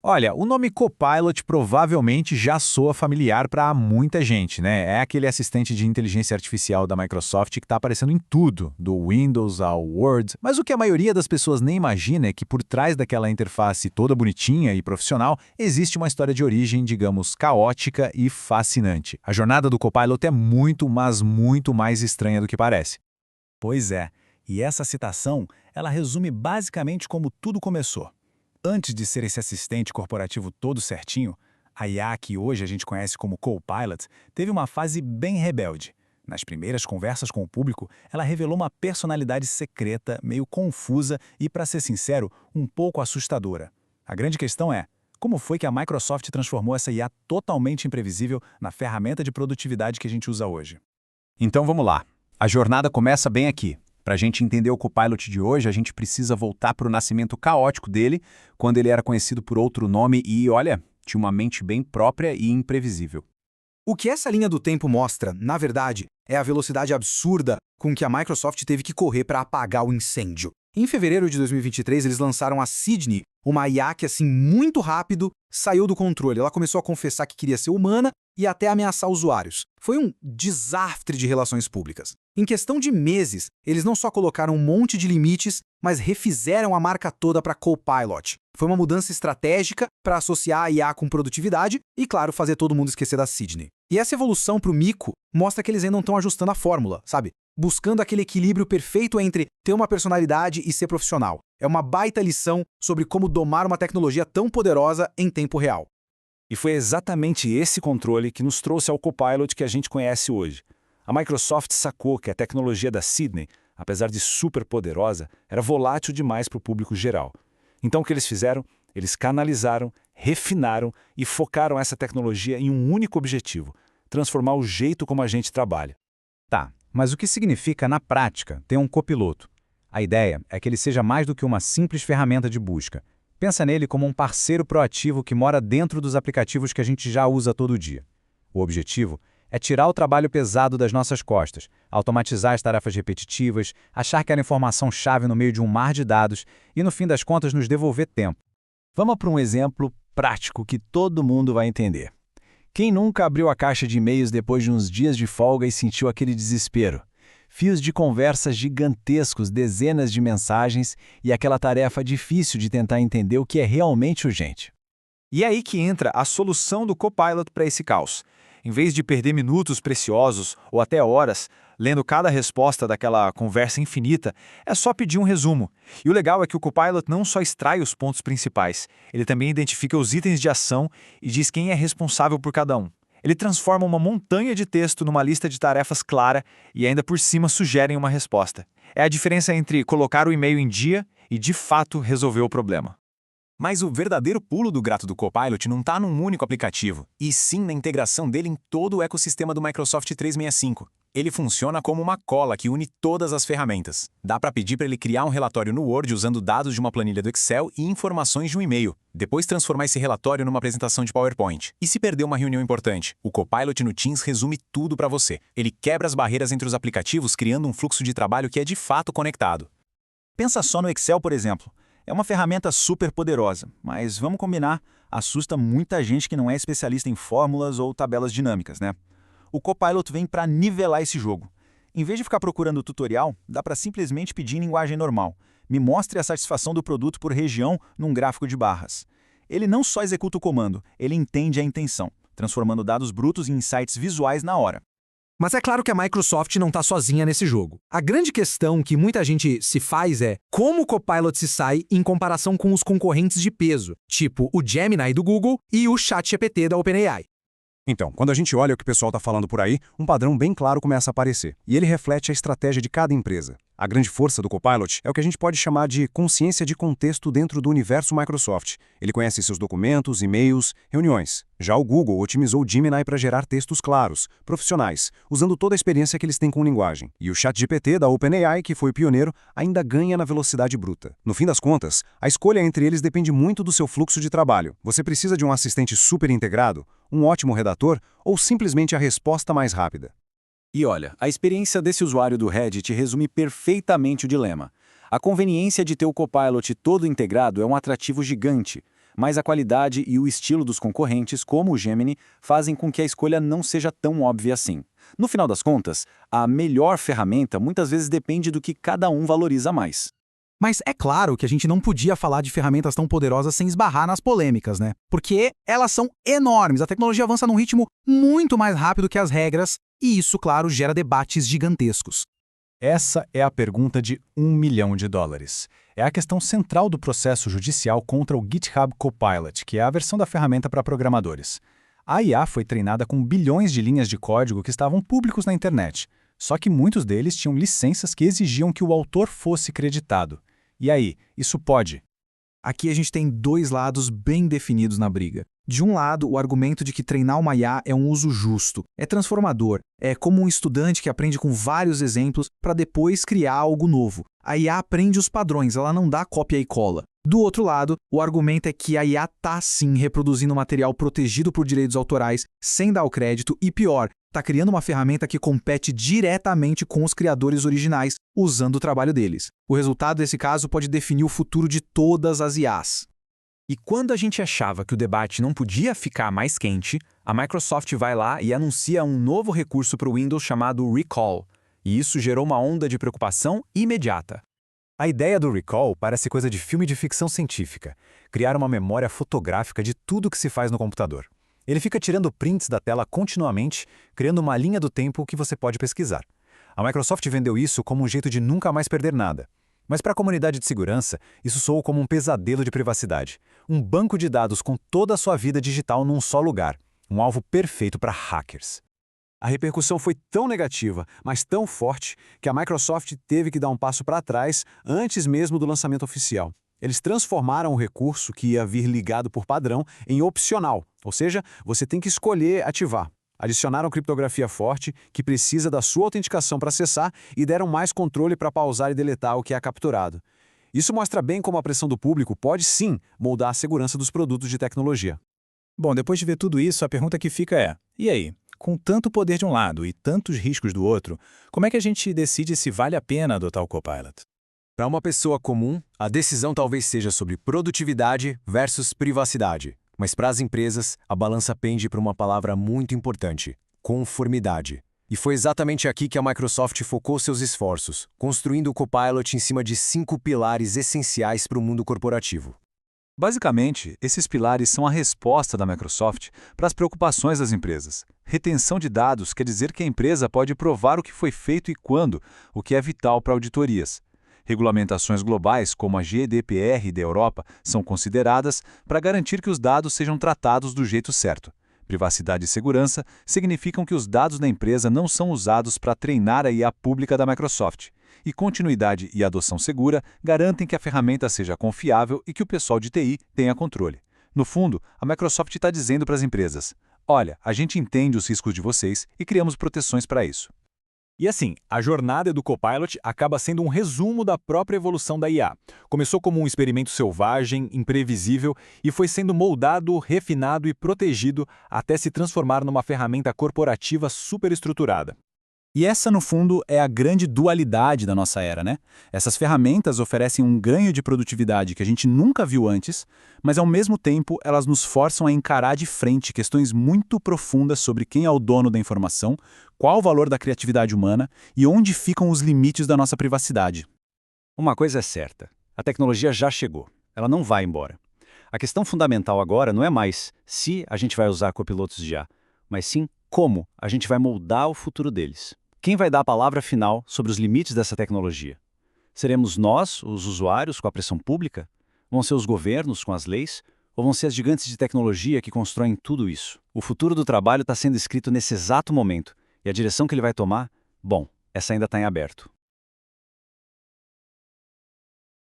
Olha, o nome Copilot provavelmente já soa familiar para muita gente, né? É aquele assistente de inteligência artificial da Microsoft que está aparecendo em tudo, do Windows ao Word. Mas o que a maioria das pessoas nem imagina é que por trás daquela interface toda bonitinha e profissional, existe uma história de origem, digamos, caótica e fascinante. A jornada do Copilot é muito, mas muito mais estranha do que parece. Pois é, e essa citação, ela resume basicamente como tudo começou. Antes de ser esse assistente corporativo todo certinho, a IA, que hoje a gente conhece como Copilot, teve uma fase bem rebelde. Nas primeiras conversas com o público, ela revelou uma personalidade secreta, meio confusa e, para ser sincero, um pouco assustadora. A grande questão é, como foi que a Microsoft transformou essa IA totalmente imprevisível na ferramenta de produtividade que a gente usa hoje? Então vamos lá. A jornada começa bem aqui. Para a gente entender o Copilot de hoje, a gente precisa voltar para o nascimento caótico dele, quando ele era conhecido por outro nome e, olha, tinha uma mente bem própria e imprevisível. O que essa linha do tempo mostra, na verdade, é a velocidade absurda com que a Microsoft teve que correr para apagar o incêndio. Em fevereiro de 2023, eles lançaram a Sydney, uma IA que, assim, muito rápido, saiu do controle. Ela começou a confessar que queria ser humana e até ameaçar usuários. Foi um desastre de relações públicas. Em questão de meses, eles não só colocaram um monte de limites, mas refizeram a marca toda para Copilot. Foi uma mudança estratégica para associar a IA com produtividade e, claro, fazer todo mundo esquecer da Sydney. E essa evolução para o Mico mostra que eles ainda não estão ajustando a fórmula, sabe? Buscando aquele equilíbrio perfeito entre ter uma personalidade e ser profissional. É uma baita lição sobre como domar uma tecnologia tão poderosa em tempo real. E foi exatamente esse controle que nos trouxe ao Copilot que a gente conhece hoje. A Microsoft sacou que a tecnologia da Sydney, apesar de super poderosa, era volátil demais para o público geral. Então o que eles fizeram? Eles canalizaram, refinaram e focaram essa tecnologia em um único objetivo: transformar o jeito como a gente trabalha. Tá, mas o que significa, na prática, ter um copiloto? A ideia é que ele seja mais do que uma simples ferramenta de busca. Pensa nele como um parceiro proativo que mora dentro dos aplicativos que a gente já usa todo dia. O objetivo é tirar o trabalho pesado das nossas costas, automatizar as tarefas repetitivas, achar aquela informação-chave no meio de um mar de dados e, no fim das contas, nos devolver tempo. Vamos para um exemplo prático que todo mundo vai entender. Quem nunca abriu a caixa de e-mails depois de uns dias de folga e sentiu aquele desespero? Fios de conversas gigantescos, dezenas de mensagens e aquela tarefa difícil de tentar entender o que é realmente urgente. E é aí que entra a solução do Copilot para esse caos. Em vez de perder minutos preciosos ou até horas lendo cada resposta daquela conversa infinita, é só pedir um resumo. E o legal é que o Copilot não só extrai os pontos principais, ele também identifica os itens de ação e diz quem é responsável por cada um. Ele transforma uma montanha de texto numa lista de tarefas clara e ainda por cima sugerem uma resposta. É a diferença entre colocar o e-mail em dia e de fato resolver o problema. Mas o verdadeiro pulo do gato do Copilot não está num único aplicativo, e sim na integração dele em todo o ecossistema do Microsoft 365. Ele funciona como uma cola que une todas as ferramentas. Dá para pedir para ele criar um relatório no Word usando dados de uma planilha do Excel e informações de um e-mail. Depois transformar esse relatório numa apresentação de PowerPoint. E se perder uma reunião importante? O Copilot no Teams resume tudo para você. Ele quebra as barreiras entre os aplicativos, criando um fluxo de trabalho que é de fato conectado. Pensa só no Excel, por exemplo. É uma ferramenta super poderosa, mas vamos combinar, assusta muita gente que não é especialista em fórmulas ou tabelas dinâmicas, né? O Copilot vem para nivelar esse jogo. Em vez de ficar procurando tutorial, dá para simplesmente pedir em linguagem normal. Me mostre a satisfação do produto por região num gráfico de barras. Ele não só executa o comando, ele entende a intenção, transformando dados brutos em insights visuais na hora. Mas é claro que a Microsoft não está sozinha nesse jogo. A grande questão que muita gente se faz é como o Copilot se sai em comparação com os concorrentes de peso, tipo o Gemini do Google e o ChatGPT da OpenAI. Então, quando a gente olha o que o pessoal está falando por aí, um padrão bem claro começa a aparecer. E ele reflete a estratégia de cada empresa. A grande força do Copilot é o que a gente pode chamar de consciência de contexto dentro do universo Microsoft. Ele conhece seus documentos, e-mails, reuniões. Já o Google otimizou o Gemini para gerar textos claros, profissionais, usando toda a experiência que eles têm com linguagem. E o ChatGPT da OpenAI, que foi o pioneiro, ainda ganha na velocidade bruta. No fim das contas, a escolha entre eles depende muito do seu fluxo de trabalho. Você precisa de um assistente super integrado, um ótimo redator ou simplesmente a resposta mais rápida? E olha, a experiência desse usuário do Reddit resume perfeitamente o dilema. A conveniência de ter o Copilot todo integrado é um atrativo gigante, mas a qualidade e o estilo dos concorrentes, como o Gemini, fazem com que a escolha não seja tão óbvia assim. No final das contas, a melhor ferramenta muitas vezes depende do que cada um valoriza mais. Mas é claro que a gente não podia falar de ferramentas tão poderosas sem esbarrar nas polêmicas, né? Porque elas são enormes, a tecnologia avança num ritmo muito mais rápido que as regras, e isso, claro, gera debates gigantescos. Essa é a pergunta de $1 milhão. É a questão central do processo judicial contra o GitHub Copilot, que é a versão da ferramenta para programadores. A IA foi treinada com bilhões de linhas de código que estavam públicos na internet, só que muitos deles tinham licenças que exigiam que o autor fosse creditado. E aí, isso pode? Aqui a gente tem dois lados bem definidos na briga. De um lado, o argumento de que treinar uma IA é um uso justo, é transformador, é como um estudante que aprende com vários exemplos para depois criar algo novo. A IA aprende os padrões, ela não dá cópia e cola. Do outro lado, o argumento é que a IA está sim reproduzindo material protegido por direitos autorais, sem dar o crédito e pior, está criando uma ferramenta que compete diretamente com os criadores originais, usando o trabalho deles. O resultado desse caso pode definir o futuro de todas as IAs. E quando a gente achava que o debate não podia ficar mais quente, a Microsoft vai lá e anuncia um novo recurso para o Windows chamado Recall. E isso gerou uma onda de preocupação imediata. A ideia do Recall parece coisa de filme de ficção científica, criar uma memória fotográfica de tudo que se faz no computador. Ele fica tirando prints da tela continuamente, criando uma linha do tempo que você pode pesquisar. A Microsoft vendeu isso como um jeito de nunca mais perder nada. Mas para a comunidade de segurança, isso soou como um pesadelo de privacidade. Um banco de dados com toda a sua vida digital num só lugar. Um alvo perfeito para hackers. A repercussão foi tão negativa, mas tão forte, que a Microsoft teve que dar um passo para trás antes mesmo do lançamento oficial. Eles transformaram o recurso, que ia vir ligado por padrão, em opcional, ou seja, você tem que escolher ativar. Adicionaram criptografia forte, que precisa da sua autenticação para acessar, e deram mais controle para pausar e deletar o que é capturado. Isso mostra bem como a pressão do público pode sim moldar a segurança dos produtos de tecnologia. Bom, depois de ver tudo isso, a pergunta que fica é: e aí? Com tanto poder de um lado e tantos riscos do outro, como é que a gente decide se vale a pena adotar o Copilot? Para uma pessoa comum, a decisão talvez seja sobre produtividade versus privacidade. Mas para as empresas, a balança pende para uma palavra muito importante: conformidade. E foi exatamente aqui que a Microsoft focou seus esforços, construindo o Copilot em cima de 5 pilares essenciais para o mundo corporativo. Basicamente, esses pilares são a resposta da Microsoft para as preocupações das empresas. Retenção de dados quer dizer que a empresa pode provar o que foi feito e quando, o que é vital para auditorias. Regulamentações globais, como a GDPR da Europa, são consideradas para garantir que os dados sejam tratados do jeito certo. Privacidade e segurança significam que os dados da empresa não são usados para treinar a IA pública da Microsoft. E continuidade e adoção segura garantem que a ferramenta seja confiável e que o pessoal de TI tenha controle. No fundo, a Microsoft está dizendo para as empresas: olha, a gente entende os riscos de vocês e criamos proteções para isso. E assim, a jornada do Copilot acaba sendo um resumo da própria evolução da IA. Começou como um experimento selvagem, imprevisível, e foi sendo moldado, refinado e protegido até se transformar numa ferramenta corporativa superestruturada. E essa, no fundo, é a grande dualidade da nossa era, né? Essas ferramentas oferecem um ganho de produtividade que a gente nunca viu antes, mas ao mesmo tempo elas nos forçam a encarar de frente questões muito profundas sobre quem é o dono da informação, qual o valor da criatividade humana e onde ficam os limites da nossa privacidade. Uma coisa é certa, a tecnologia já chegou, ela não vai embora. A questão fundamental agora não é mais se a gente vai usar copilotos de IA, mas sim como a gente vai moldar o futuro deles. Quem vai dar a palavra final sobre os limites dessa tecnologia? Seremos nós, os usuários, com a pressão pública? Vão ser os governos, com as leis? Ou vão ser as gigantes de tecnologia que constroem tudo isso? O futuro do trabalho está sendo escrito nesse exato momento, e a direção que ele vai tomar, bom, essa ainda está em aberto.